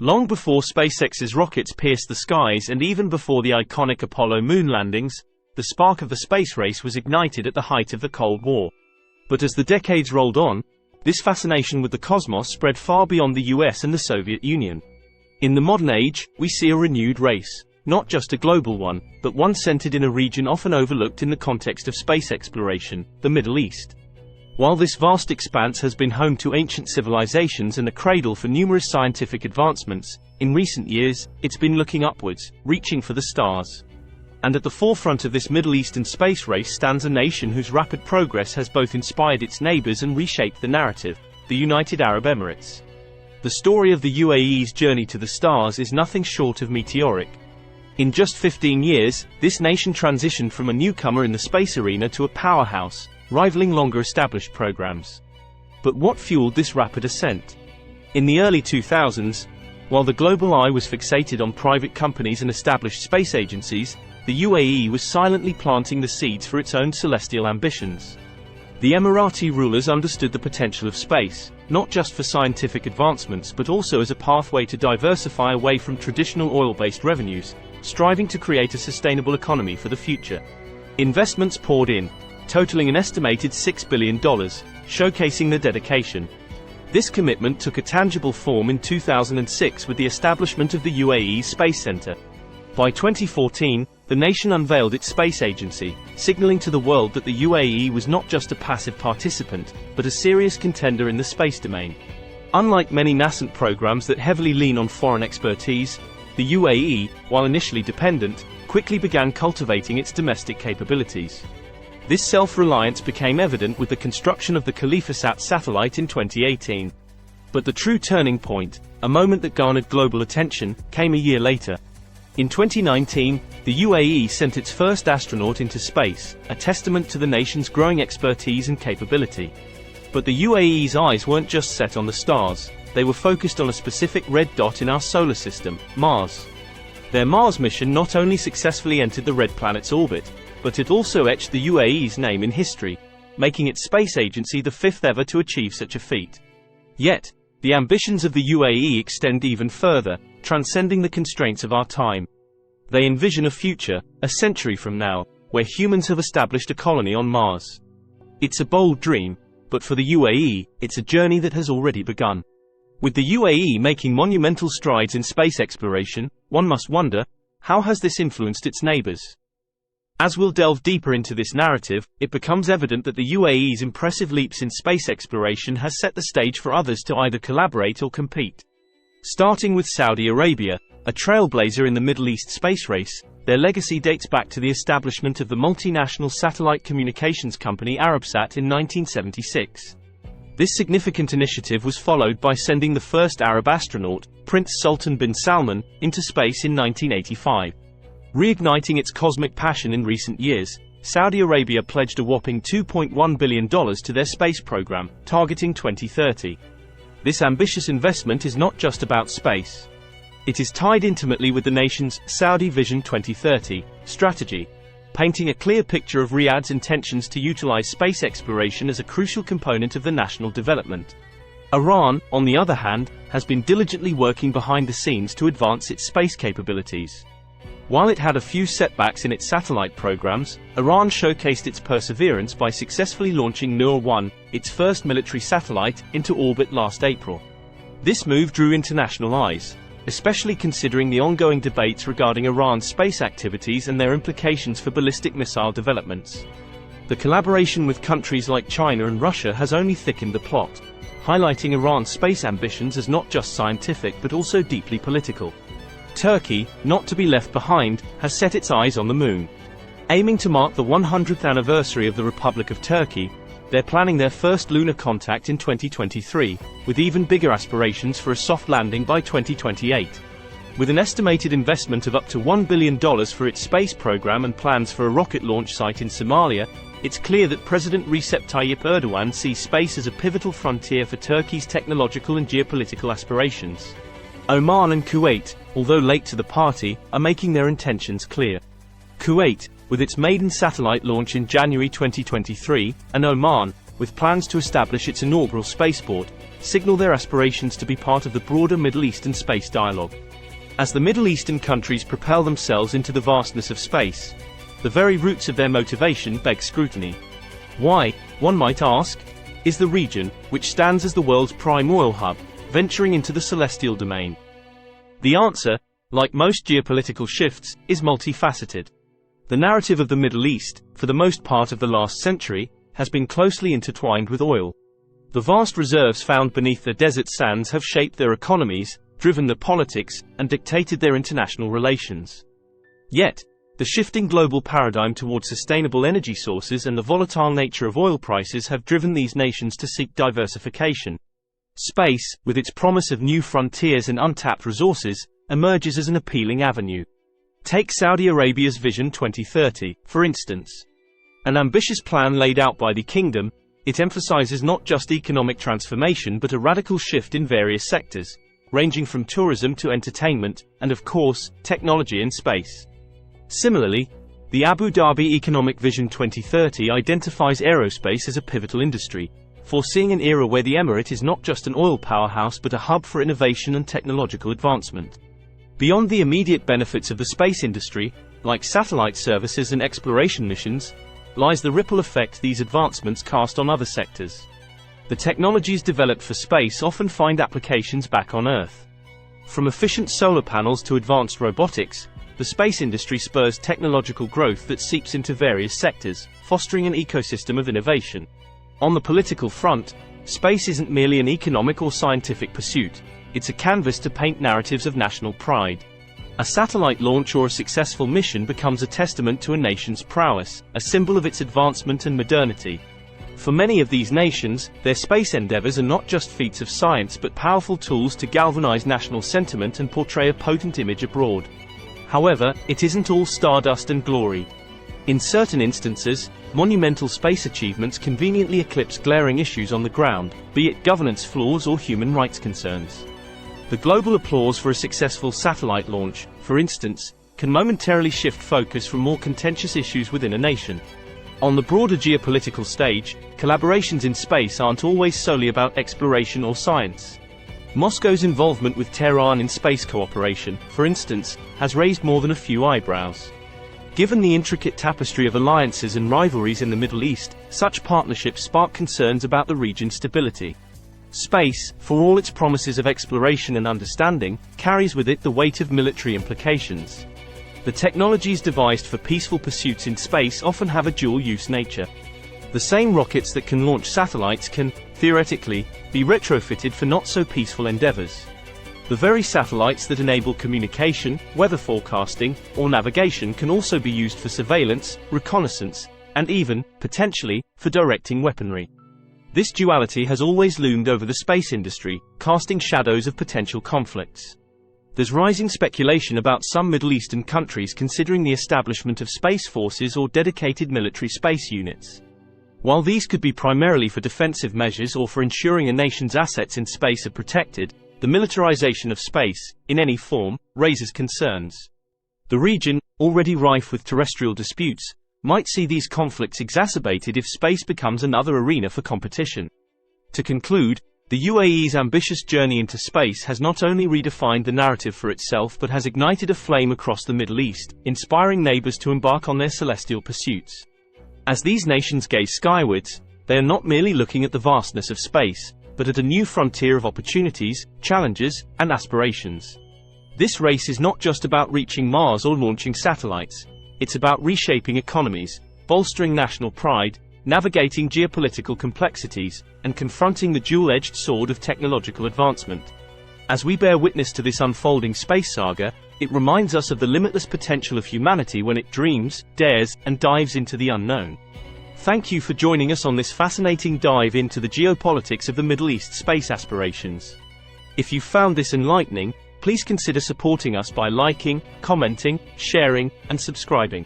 Long before SpaceX's rockets pierced the skies and even before the iconic Apollo moon landings, the spark of the space race was ignited at the height of the Cold War. But as the decades rolled on, this fascination with the cosmos spread far beyond the US and the Soviet Union. In the modern age, we see a renewed race, not just a global one, but one centered in a region often overlooked in the context of space exploration, the Middle East. While this vast expanse has been home to ancient civilizations and a cradle for numerous scientific advancements, in recent years, it's been looking upwards, reaching for the stars. And at the forefront of this Middle Eastern space race stands a nation whose rapid progress has both inspired its neighbors and reshaped the narrative, the United Arab Emirates. The story of the UAE's journey to the stars is nothing short of meteoric. In just 15 years, this nation transitioned from a newcomer in the space arena to a powerhouse, rivaling longer-established programs. But what fueled this rapid ascent? In the early 2000s, while the global eye was fixated on private companies and established space agencies, the UAE was silently planting the seeds for its own celestial ambitions. The Emirati rulers understood the potential of space, not just for scientific advancements but also as a pathway to diversify away from traditional oil-based revenues, striving to create a sustainable economy for the future. Investments poured in, totaling an estimated $6 billion, showcasing their dedication. This commitment took a tangible form in 2006 with the establishment of the UAE Space Center. By 2014, the nation unveiled its space agency, signaling to the world that the UAE was not just a passive participant, but a serious contender in the space domain. Unlike many nascent programs that heavily lean on foreign expertise, the UAE, while initially dependent, quickly began cultivating its domestic capabilities. This self-reliance became evident with the construction of the CalifaSat satellite in 2018. But the true turning point, a moment that garnered global attention, came a year later. In 2019, the UAE sent its first astronaut into space, a testament to the nation's growing expertise and capability. But the UAE's eyes weren't just set on the stars, they were focused on a specific red dot in our solar system, Mars. Their Mars mission not only successfully entered the red planet's orbit, but it also etched the UAE's name in history, making its space agency the fifth ever to achieve such a feat. Yet, the ambitions of the UAE extend even further, transcending the constraints of our time. They envision a future, a century from now, where humans have established a colony on Mars. It's a bold dream, but for the UAE, it's a journey that has already begun. With the UAE making monumental strides in space exploration, one must wonder, how has this influenced its neighbors? As we'll delve deeper into this narrative, it becomes evident that the UAE's impressive leaps in space exploration has set the stage for others to either collaborate or compete. Starting with Saudi Arabia, a trailblazer in the Middle East space race, their legacy dates back to the establishment of the multinational satellite communications company Arabsat in 1976. This significant initiative was followed by sending the first Arab astronaut, Prince Sultan bin Salman, into space in 1985. Reigniting its cosmic passion in recent years, Saudi Arabia pledged a whopping $2.1 billion to their space program, targeting 2030. This ambitious investment is not just about space. It is tied intimately with the nation's Saudi Vision 2030 strategy, painting a clear picture of Riyadh's intentions to utilize space exploration as a crucial component of the national development. Iran, on the other hand, has been diligently working behind the scenes to advance its space capabilities. While it had a few setbacks in its satellite programs, Iran showcased its perseverance by successfully launching Nur-1, its first military satellite, into orbit last April. This move drew international eyes, especially considering the ongoing debates regarding Iran's space activities and their implications for ballistic missile developments. The collaboration with countries like China and Russia has only thickened the plot, highlighting Iran's space ambitions as not just scientific but also deeply political. Turkey, not to be left behind, has set its eyes on the moon. Aiming to mark the 100th anniversary of the Republic of Turkey, they're planning their first lunar contact in 2023, with even bigger aspirations for a soft landing by 2028. With an estimated investment of up to $1 billion for its space program and plans for a rocket launch site in Somalia, it's clear that President Recep Tayyip Erdogan sees space as a pivotal frontier for Turkey's technological and geopolitical aspirations. Oman and Kuwait, although late to the party, are making their intentions clear. Kuwait, with its maiden satellite launch in January 2023, and Oman, with plans to establish its inaugural spaceport, signal their aspirations to be part of the broader Middle Eastern space dialogue. As the Middle Eastern countries propel themselves into the vastness of space, the very roots of their motivation beg scrutiny. Why, one might ask, is the region, which stands as the world's prime oil hub, venturing into the celestial domain? The answer, like most geopolitical shifts, is multifaceted. The narrative of the Middle East, for the most part of the last century, has been closely intertwined with oil. The vast reserves found beneath the desert sands have shaped their economies, driven their politics, and dictated their international relations. Yet, the shifting global paradigm towards sustainable energy sources and the volatile nature of oil prices have driven these nations to seek diversification. Space, with its promise of new frontiers and untapped resources, emerges as an appealing avenue. Take Saudi Arabia's Vision 2030, for instance. An ambitious plan laid out by the kingdom, it emphasizes not just economic transformation but a radical shift in various sectors, ranging from tourism to entertainment, and of course, technology and space. Similarly, the Abu Dhabi Economic Vision 2030 identifies aerospace as a pivotal industry, foreseeing an era where the emirate is not just an oil powerhouse but a hub for innovation and technological advancement. Beyond the immediate benefits of the space industry, like satellite services and exploration missions, lies the ripple effect these advancements cast on other sectors. The technologies developed for space often find applications back on Earth. From efficient solar panels to advanced robotics, the space industry spurs technological growth that seeps into various sectors, fostering an ecosystem of innovation. On the political front, space isn't merely an economic or scientific pursuit, it's a canvas to paint narratives of national pride. A satellite launch or a successful mission becomes a testament to a nation's prowess, a symbol of its advancement and modernity. For many of these nations, their space endeavors are not just feats of science but powerful tools to galvanize national sentiment and portray a potent image abroad. However, it isn't all stardust and glory. In certain instances, monumental space achievements conveniently eclipse glaring issues on the ground, be it governance flaws or human rights concerns. The global applause for a successful satellite launch, for instance, can momentarily shift focus from more contentious issues within a nation. On the broader geopolitical stage, collaborations in space aren't always solely about exploration or science. Moscow's involvement with Tehran in space cooperation, for instance, has raised more than a few eyebrows. Given the intricate tapestry of alliances and rivalries in the Middle East, such partnerships spark concerns about the region's stability. Space, for all its promises of exploration and understanding, carries with it the weight of military implications. The technologies devised for peaceful pursuits in space often have a dual-use nature. The same rockets that can launch satellites can, theoretically, be retrofitted for not-so-peaceful endeavors. The very satellites that enable communication, weather forecasting, or navigation can also be used for surveillance, reconnaissance, and even, potentially, for directing weaponry. This duality has always loomed over the space industry, casting shadows of potential conflicts. There's rising speculation about some Middle Eastern countries considering the establishment of space forces or dedicated military space units. While these could be primarily for defensive measures or for ensuring a nation's assets in space are protected, the militarization of space, in any form, raises concerns. The region, already rife with terrestrial disputes, might see these conflicts exacerbated if space becomes another arena for competition. To conclude, the UAE's ambitious journey into space has not only redefined the narrative for itself but has ignited a flame across the Middle East, inspiring neighbors to embark on their celestial pursuits. As these nations gaze skywards, they are not merely looking at the vastness of space, but at a new frontier of opportunities, challenges, and aspirations. This race is not just about reaching Mars or launching satellites. It's about reshaping economies, bolstering national pride, navigating geopolitical complexities, and confronting the dual-edged sword of technological advancement. As we bear witness to this unfolding space saga, it reminds us of the limitless potential of humanity when it dreams, dares, and dives into the unknown. Thank you for joining us on this fascinating dive into the geopolitics of the Middle East space aspirations. If you found this enlightening, please consider supporting us by liking, commenting, sharing, and subscribing.